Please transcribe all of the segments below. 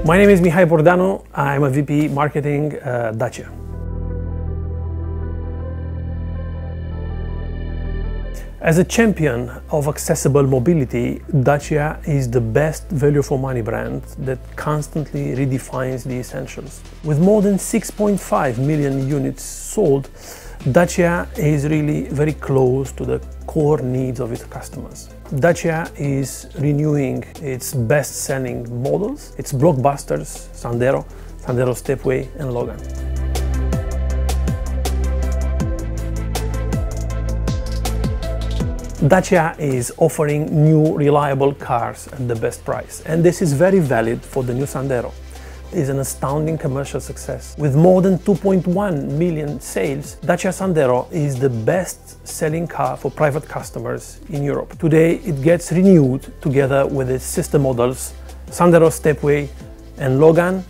My name is Mihai Bordanu. I'm a VP Marketing Dacia. As a champion of accessible mobility, Dacia is the best value for money brand that constantly redefines the essentials. With more than 6.5 million units sold, Dacia is really very close to the core needs of its customers. Dacia is renewing its best-selling models, its blockbusters, Sandero, Sandero Stepway and Logan. Dacia is offering new reliable cars at the best price, and this is very valid for the new Sandero. It is an astounding commercial success. With more than 2.1 million sales, Dacia Sandero is the best-selling car for private customers in Europe. Today it gets renewed together with its sister models Sandero Stepway and Logan,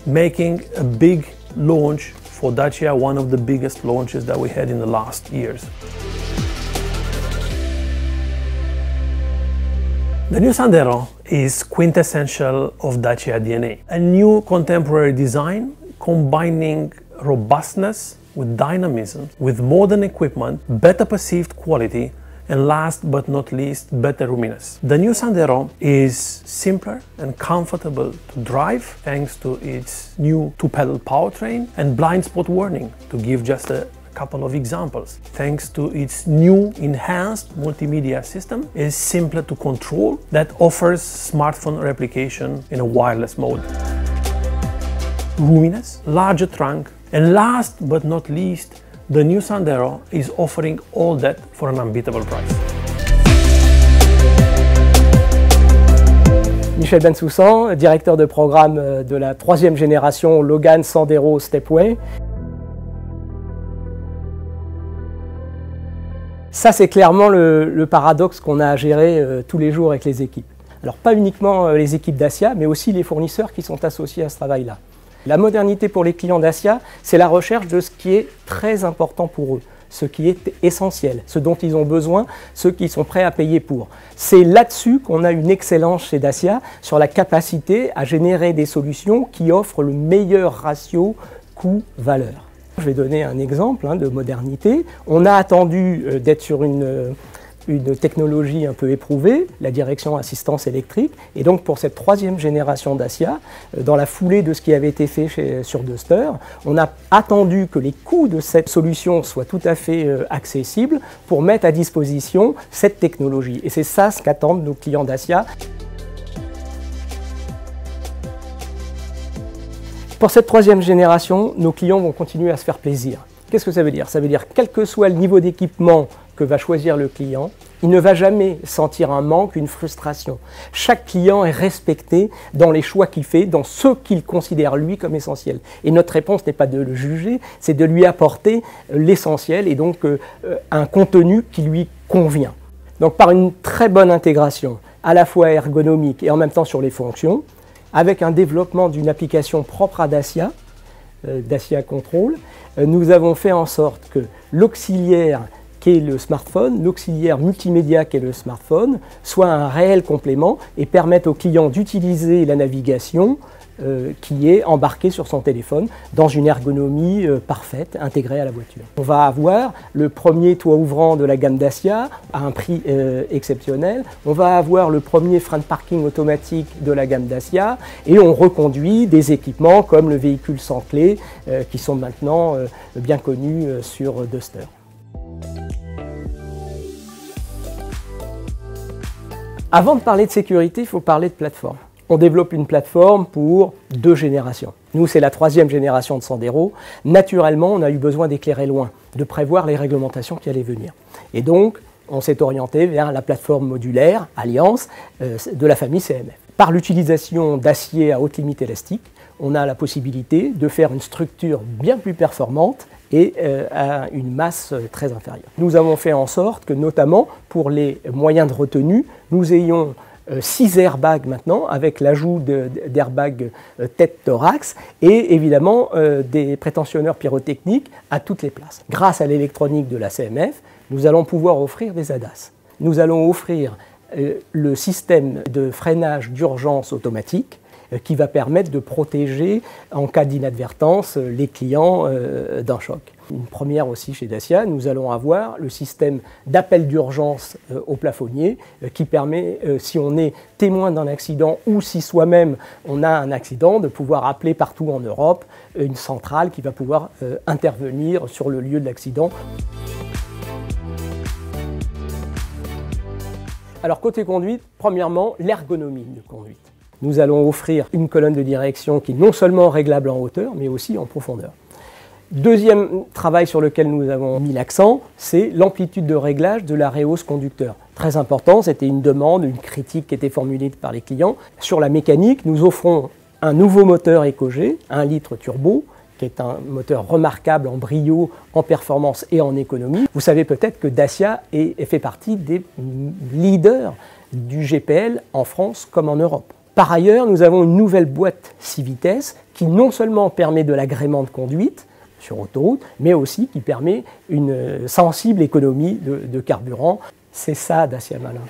making a big launch for Dacia, one of the biggest launches that we had in the last years. The new Sandero is quintessential of Dacia DNA. A new contemporary design combining robustness with dynamism, with modern equipment, better perceived quality, and last but not least, better roominess. The new Sandero is simpler and comfortable to drive thanks to its new two-pedal powertrain and blind spot warning, to give just a couple of examples. Thanks to its new enhanced multimedia system, it is simpler to control, that offers smartphone replication in a wireless mode. Roominess, larger trunk, and last but not least, the new Sandero is offering all that for an unbeatable price. Michel Bensoussan, directeur de programme de la troisième génération Logan Sandero Stepway. Ça, c'est clairement le paradoxe qu'on a à gérer tous les jours avec les équipes. Alors, pas uniquement les équipes Dacia, mais aussi les fournisseurs qui sont associés à ce travail-là. La modernité pour les clients Dacia, c'est la recherche de ce qui est très important pour eux, ce qui est essentiel, ce dont ils ont besoin, ce qu'ils sont prêts à payer pour. C'est là-dessus qu'on a une excellence chez Dacia, sur la capacité à générer des solutions qui offrent le meilleur ratio coût-valeur. Je vais donner un exemple de modernité. On a attendu d'être sur une technologie un peu éprouvée, la direction assistance électrique, et donc pour cette troisième génération Dacia, dans la foulée de ce qui avait été fait sur Duster, on a attendu que les coûts de cette solution soient tout à fait accessibles pour mettre à disposition cette technologie. Et c'est ça ce qu'attendent nos clients Dacia. Pour cette troisième génération, nos clients vont continuer à se faire plaisir. Qu'est-ce que ça veut dire? Ça veut dire quel que soit le niveau d'équipement que va choisir le client, il ne va jamais sentir un manque, une frustration. Chaque client est respecté dans les choix qu'il fait, dans ce qu'il considère lui comme essentiel. Et notre réponse n'est pas de le juger, c'est de lui apporter l'essentiel et donc un contenu qui lui convient. Donc par une très bonne intégration, à la fois ergonomique et en même temps sur les fonctions, avec un développement d'une application propre à Dacia, Dacia Control, nous avons fait en sorte que l'auxiliaire qui est le smartphone, l'auxiliaire multimédia qui est le smartphone, soit un réel complément et permette au client d'utiliser la navigation qui est embarquée sur son téléphone dans une ergonomie parfaite, intégrée à la voiture. On va avoir le premier toit ouvrant de la gamme Dacia à un prix exceptionnel. On va avoir le premier frein de parking automatique de la gamme Dacia et on reconduit des équipements comme le véhicule sans clé qui sont maintenant bien connus sur Duster. Avant de parler de sécurité, il faut parler de plateforme. On développe une plateforme pour 2 générations. Nous, c'est la troisième génération de Sandero. Naturellement, on a eu besoin d'éclairer loin, de prévoir les réglementations qui allaient venir. Et donc, on s'est orienté vers la plateforme modulaire Alliance de la famille CMF. Par l'utilisation d'acier à haute limite élastique, on a la possibilité de faire une structure bien plus performante et à une masse très inférieure. Nous avons fait en sorte que, notamment pour les moyens de retenue, nous ayons 6 airbags maintenant, avec l'ajout d'airbags tête-thorax et évidemment des prétensionneurs pyrotechniques à toutes les places. Grâce à l'électronique de la CMF, nous allons pouvoir offrir des ADAS. Nous allons offrir le système de freinage d'urgence automatique qui va permettre de protéger en cas d'inadvertance les clients d'un choc. Une première aussi chez Dacia, nous allons avoir le système d'appel d'urgence au plafonnier qui permet, si on est témoin d'un accident ou si soi-même on a un accident, de pouvoir appeler partout en Europe une centrale qui va pouvoir intervenir sur le lieu de l'accident. Alors côté conduite, premièrement, l'ergonomie de conduite. Nous allons offrir une colonne de direction qui est non seulement réglable en hauteur, mais aussi en profondeur. Deuxième travail sur lequel nous avons mis l'accent, c'est l'amplitude de réglage de la rehausse conducteur. Très important, c'était une demande, une critique qui était formulée par les clients. Sur la mécanique, nous offrons un nouveau moteur EcoG, 1 litre turbo, qui est un moteur remarquable en brio, en performance et en économie. Vous savez peut-être que Dacia fait partie des leaders du GPL en France comme en Europe. Par ailleurs, nous avons une nouvelle boîte 6 vitesses qui non seulement permet de l'agrément de conduite sur autoroute, mais aussi qui permet une sensible économie de carburant. C'est ça Dacia Malin.